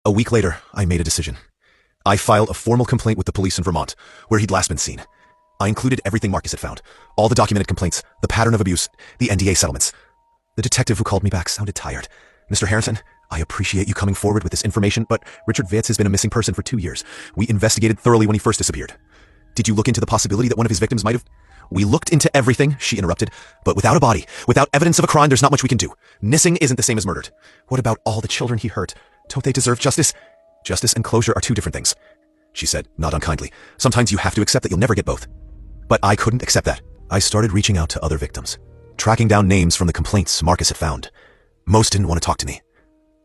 A week later, I made a decision. I filed a formal complaint with the police in Vermont, where he'd last been seen. I included everything Marcus had found, all the documented complaints, the pattern of abuse, the NDA settlements. The detective who called me back sounded tired. Mr. Harrison, I appreciate you coming forward with this information, but Richard Vance has been a missing person for 2 years. We investigated thoroughly when he first disappeared. Did you look into the possibility that one of his victims might have... We looked into everything, she interrupted, but without a body, without evidence of a crime, there's not much we can do. Missing isn't the same as murdered. What about all the children he hurt? Don't they deserve justice? Justice and closure are two different things, she said, not unkindly. Sometimes you have to accept that you'll never get both. But I couldn't accept that. I started reaching out to other victims, tracking down names from the complaints Marcus had found. Most didn't want to talk to me.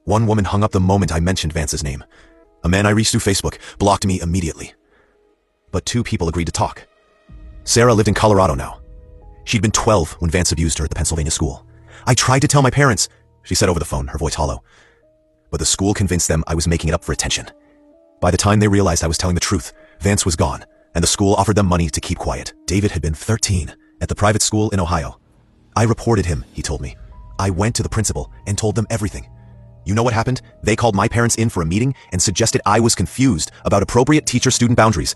One woman hung up the moment I mentioned Vance's name. A man I reached through Facebook blocked me immediately. But 2 people agreed to talk. Sarah lived in Colorado now. She'd been 12 when Vance abused her at the Pennsylvania school. I tried to tell my parents, she said over the phone, her voice hollow. But the school convinced them I was making it up for attention. By the time they realized I was telling the truth, Vance was gone, and the school offered them money to keep quiet. David had been 13 at the private school in Ohio. I reported him, he told me. I went to the principal and told them everything. You know what happened? They called my parents in for a meeting and suggested I was confused about appropriate teacher-student boundaries.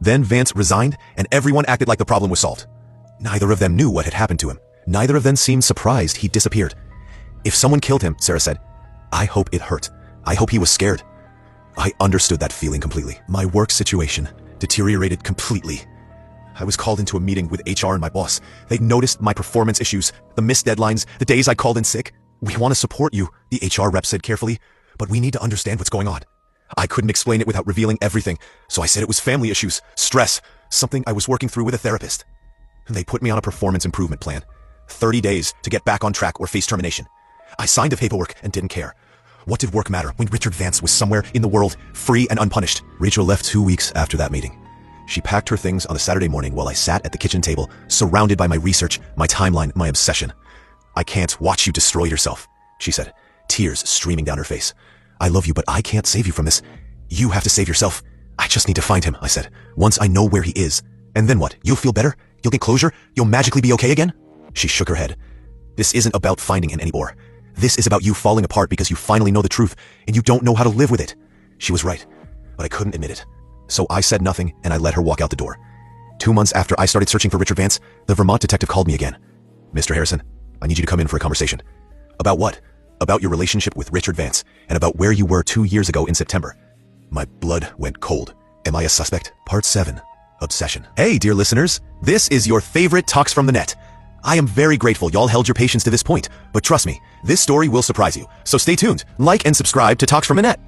Then Vance resigned, and everyone acted like the problem was solved. Neither of them knew what had happened to him. Neither of them seemed surprised he disappeared. If someone killed him, Sarah said, I hope it hurt. I hope he was scared. I understood that feeling completely. My work situation deteriorated completely. I was called into a meeting with HR and my boss. They noticed my performance issues, the missed deadlines, the days I called in sick. We want to support you, the HR rep said carefully, but we need to understand what's going on. I couldn't explain it without revealing everything, so I said it was family issues, stress, something I was working through with a therapist. They put me on a performance improvement plan. 30 days to get back on track or face termination. I signed the paperwork and didn't care. What did work matter when Richard Vance was somewhere in the world, free and unpunished? Rachel left 2 weeks after that meeting. She packed her things on a Saturday morning while I sat at the kitchen table, surrounded by my research, my timeline, my obsession. I can't watch you destroy yourself, she said, tears streaming down her face. I love you, but I can't save you from this. You have to save yourself. I just need to find him, I said. Once I know where he is. And then what? You'll feel better? You'll get closure? You'll magically be okay again? She shook her head. This isn't about finding him anymore. This is about you falling apart because you finally know the truth and you don't know how to live with it. She was right, but I couldn't admit it. So I said nothing and I let her walk out the door. 2 months after I started searching for Richard Vance, the Vermont detective called me again. Mr. Harrison, I need you to come in for a conversation. About what? About your relationship with Richard Vance and about where you were 2 years ago in September. My blood went cold. Am I a suspect? Part 7. Obsession. Hey, dear listeners, this is your favorite Talks from the Net. I am very grateful y'all held your patience to this point, but trust me, this story will surprise you. So stay tuned, like and subscribe to Talks from the Net.